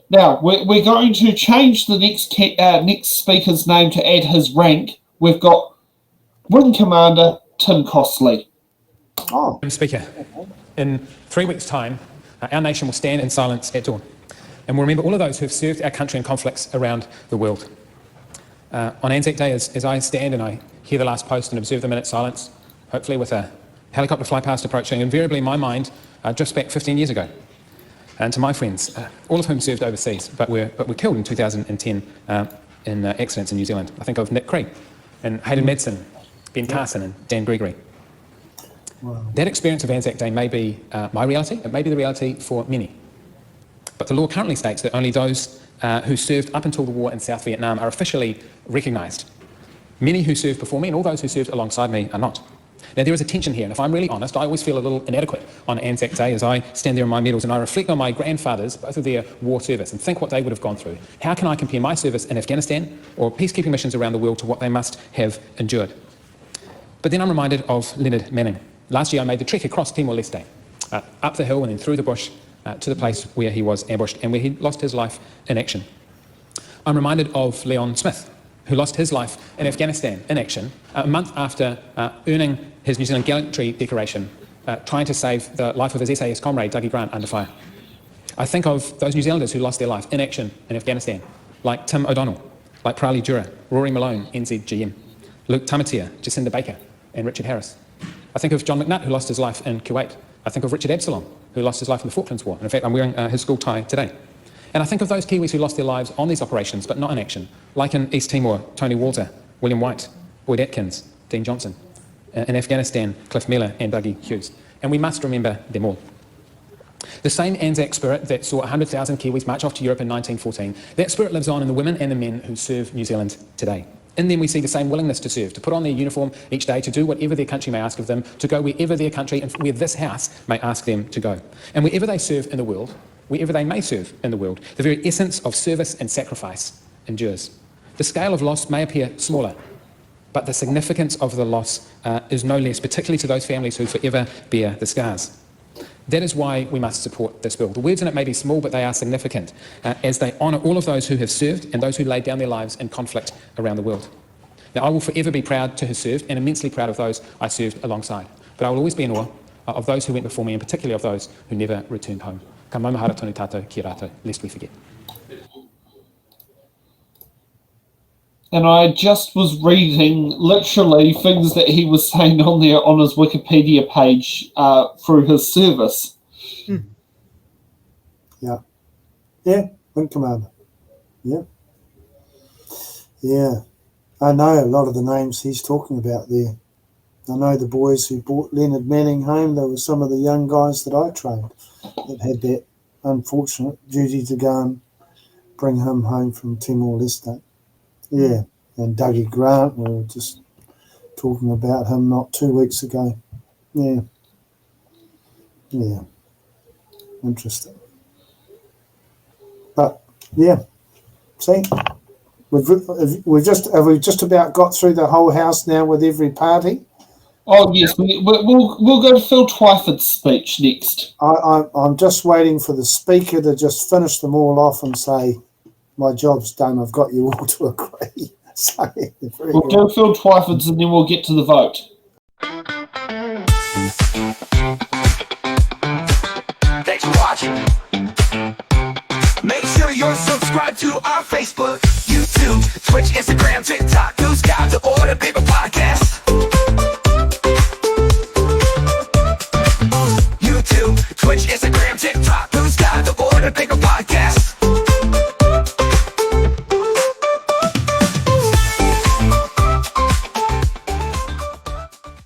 Now, we're going to change the next speaker's name to add his rank. We've got Wing Commander Tim Costley. Oh. Speaker, in 3 weeks' time, our nation will stand in silence at dawn, and we'll remember all of those who have served our country in conflicts around the world. On Anzac Day, as I stand and I hear the last post and observe the minute silence, hopefully with a helicopter fly past approaching, invariably in my mind drifts back 15 years ago. And to my friends, all of whom served overseas, but were killed in 2010 in accidents in New Zealand. I think of Nick Creed and Hayden Madsen, Ben Carson and Dan Gregory. Wow. That experience of Anzac Day may be my reality, it may be the reality for many. But the law currently states that only those who served up until the war in South Vietnam are officially recognised. Many who served before me and all those who served alongside me are not. Now, there is a tension here, and if I'm really honest, I always feel a little inadequate on Anzac Day as I stand there in my medals and I reflect on my grandfathers, both of their war service, and think what they would have gone through. How can I compare my service in Afghanistan or peacekeeping missions around the world to what they must have endured? But then I'm reminded of Leonard Manning. Last year I made the trek across Timor-Leste, up the hill and then through the bush to the place where he was ambushed and where he lost his life in action. I'm reminded of Leon Smith, who lost his life in Afghanistan in action a month after earning his New Zealand Gallantry Decoration, trying to save the life of his SAS comrade, Dougie Grant, under fire. I think of those New Zealanders who lost their life in action in Afghanistan, like Tim O'Donnell, like Prali Jura, Rory Malone, NZGM, Luke Tamatea, Jacinda Baker, and Richard Harris. I think of John McNutt, who lost his life in Kuwait. I think of Richard Absalom, who lost his life in the Falklands War. And in fact, I'm wearing his school tie today. And I think of those Kiwis who lost their lives on these operations, but not in action, like in East Timor, Tony Walter, William White, Boyd Atkins, Dean Johnson. In Afghanistan, Cliff Miller and Dougie Hughes. And we must remember them all. The same Anzac spirit that saw 100,000 Kiwis march off to Europe in 1914, that spirit lives on in the women and the men who serve New Zealand today. In them we see the same willingness to serve, to put on their uniform each day, to do whatever their country may ask of them, to go wherever their country and where this house may ask them to go. And wherever they serve in the world, wherever they may serve in the world, the very essence of service and sacrifice endures. The scale of loss may appear smaller, but the significance of the loss is no less, particularly to those families who forever bear the scars. That is why we must support this bill. The words in it may be small, but they are significant, as they honour all of those who have served and those who laid down their lives in conflict around the world. Now, I will forever be proud to have served and immensely proud of those I served alongside, but I will always be in awe of those who went before me, and particularly of those who never returned home. Ka mau mahara tonu tātou ki rātou, lest we forget. And I just was reading literally things that he was saying on there on his Wikipedia page through his service. Yeah. Yeah, Wing Commander. Yeah. Yeah. I know a lot of the names he's talking about there. I know the boys who brought Leonard Manning home. There were some of the young guys that I trained that had that unfortunate duty to go and bring him home from Timor-Leste. Yeah, and Dougie Grant, we were just talking about him not 2 weeks ago. Yeah. Yeah. Interesting. But, yeah, see, have we just about got through the whole house now with every party? Oh, yes, we'll go to Phil Twyford's speech next. I'm just waiting for the speaker to just finish them all off and say, my job's done, I've got you all to agree. So, we'll go Phil Twyford's and then we'll get to the vote. Thanks for watching. Make sure you're subscribed to our Facebook, YouTube, Twitch, Instagram.